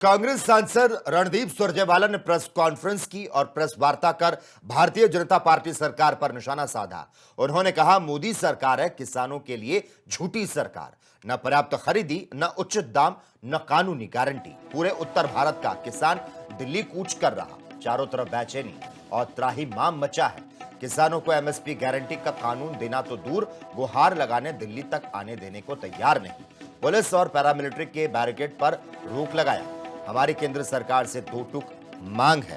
कांग्रेस सांसद रणदीप सुरजेवाला ने press conference की और प्रेस वार्ता कर भारतीय जनता पार्टी सरकार पर निशाना साधा। उन्होंने कहा, मोदी सरकार है किसानों के लिए झूठी सरकार। न पर्याप्त खरीदी, न उचित दाम, न कानूनी गारंटी। पूरे उत्तर भारत का किसान दिल्ली कूच कर रहा। चारों तरफ बेचैनी और त्राहिमाम मचा है। किसानों को एमएसपी गारंटी का कानून देना तो दूर, गुहार लगाने दिल्ली तक आने देने को तैयार नहीं। पुलिस और पैरामिलिट्री के बैरिकेड पर रोक लगाया। हमारी केंद्र सरकार से दो टूक मांग है।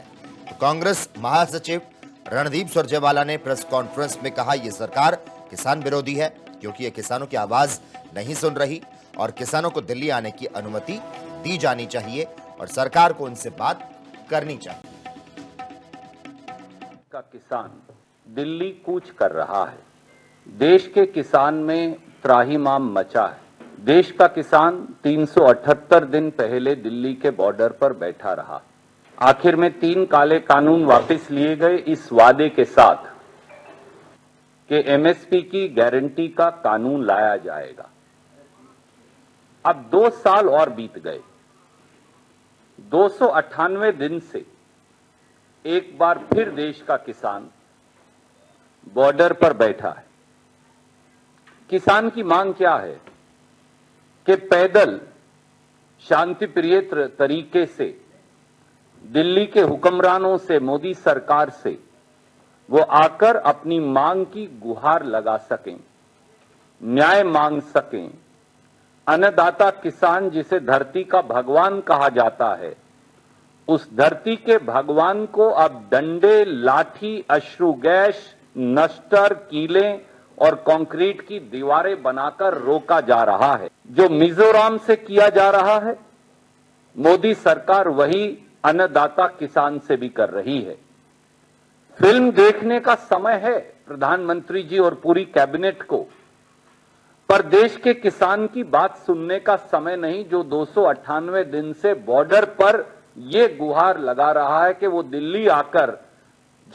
तो कांग्रेस महासचिव रणदीप सुरजेवाला ने प्रेस कॉन्फ्रेंस में कहा, यह सरकार किसान विरोधी है क्योंकि यह किसानों की आवाज नहीं सुन रही और किसानों को दिल्ली आने की अनुमति दी जानी चाहिए और सरकार को उनसे बात करनी चाहिए। का किसान दिल्ली कूच कर रहा है। देश के किसान में त्राहिमाम मचा है। देश का किसान 378 दिन पहले दिल्ली के बॉर्डर पर बैठा रहा। आखिर में 3 काले कानून वापस लिए गए इस वादे के साथ कि एमएसपी की गारंटी का कानून लाया जाएगा। अब 2 साल और बीत गए। 298 दिन से एक बार फिर देश का किसान बॉर्डर पर बैठा है। किसान की मांग क्या है कि पैदल शांतिप्रिय तरीके से दिल्ली के हुक्मरानों से, मोदी सरकार से वो आकर अपनी मांग की गुहार लगा सकें, न्याय मांग सकें। अन्नदाता किसान, जिसे धरती का भगवान कहा जाता है, उस धरती के भगवान को अब डंडे, लाठी, अश्रु गैस, नस्टर, कीलें और कंक्रीट की दीवारें बनाकर रोका जा रहा है। जो मिजोरम से किया जा रहा है, मोदी सरकार वही अन्नदाता किसान से भी कर रही है। फिल्म देखने का समय है प्रधानमंत्री जी और पूरी कैबिनेट को, पर देश के किसान की बात सुनने का समय नहीं, जो 298 दिन से बॉर्डर पर यह गुहार लगा रहा है कि वो दिल्ली आकर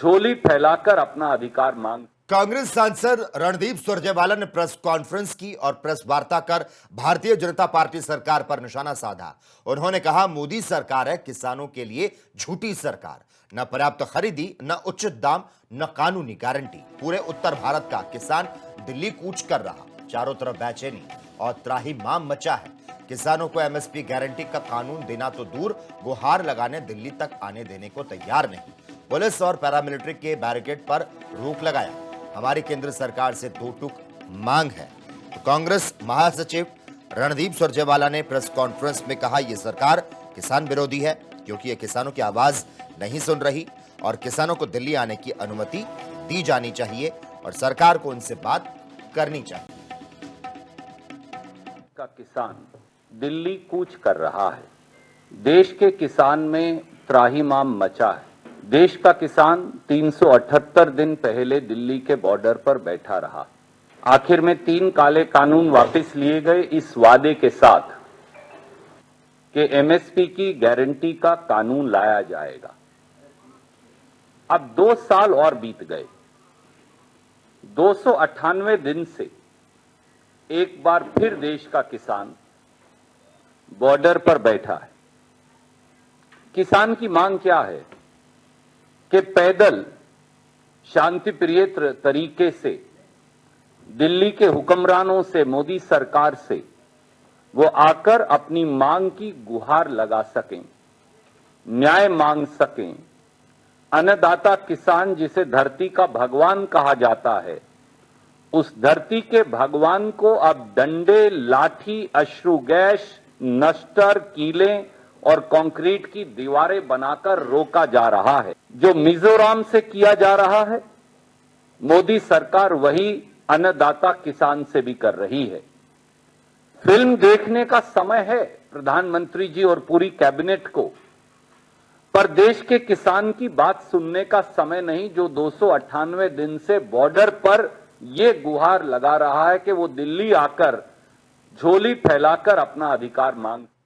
झोली फैलाकर अपना अधिकार मांग। कांग्रेस सांसद रणदीप सुरजेवाला ने प्रेस कॉन्फ्रेंस की और प्रेस वार्ता कर भारतीय जनता पार्टी सरकार पर निशाना साधा। उन्होंने कहा, मोदी सरकार है किसानों के लिए झूठी सरकार। न पर्याप्त खरीदी, न उचित दाम, न कानूनी गारंटी। पूरे उत्तर भारत का किसान दिल्ली कूच कर रहा। चारों तरफ बेचैनी और त्राहिमाम मचा है। किसानों को एमएसपी गारंटी का कानून देना तो दूर, गुहार लगाने दिल्ली तक आने देने को तैयार नहीं। पुलिस और पैरामिलिट्री के बैरिकेड पर रोक लगाया। हमारी केंद्र सरकार से दो टूक मांग है। तो कांग्रेस महासचिव रणदीप सुरजेवाला ने प्रेस कॉन्फ्रेंस में कहा, यह सरकार किसान विरोधी है क्योंकि यह किसानों की आवाज नहीं सुन रही और किसानों को दिल्ली आने की अनुमति दी जानी चाहिए और सरकार को उनसे बात करनी चाहिए। का किसान दिल्ली कूच कर रहा है। देश के किसान में त्राहिमाम मचा है। देश का किसान 378 दिन पहले दिल्ली के बॉर्डर पर बैठा रहा। आखिर में 3 काले कानून वापस लिए गए इस वादे के साथ कि एमएसपी की गारंटी का कानून लाया जाएगा। अब 2 साल और बीत गए। 298 दिन से एक बार फिर देश का किसान बॉर्डर पर बैठा है। किसान की मांग क्या है कि पैदल शांतिप्रिय तरीके से दिल्ली के हुक्मरानों से, मोदी सरकार से वो आकर अपनी मांग की गुहार लगा सकें, न्याय मांग सकें। अन्नदाता किसान, जिसे धरती का भगवान कहा जाता है, उस धरती के भगवान को अब डंडे, लाठी, अश्रु गैस, नस्टर, कीलें और कंक्रीट की दीवारें बनाकर रोका जा रहा है। जो मिजोरम से किया जा रहा है, मोदी सरकार वही अन्नदाता किसान से भी कर रही है। फिल्म देखने का समय है प्रधानमंत्री जी और पूरी कैबिनेट को, पर देश के किसान की बात सुनने का समय नहीं, जो 298 दिन से बॉर्डर पर यह गुहार लगा रहा है कि वो दिल्ली आकर झोली फैलाकर अपना अधिकार मांग।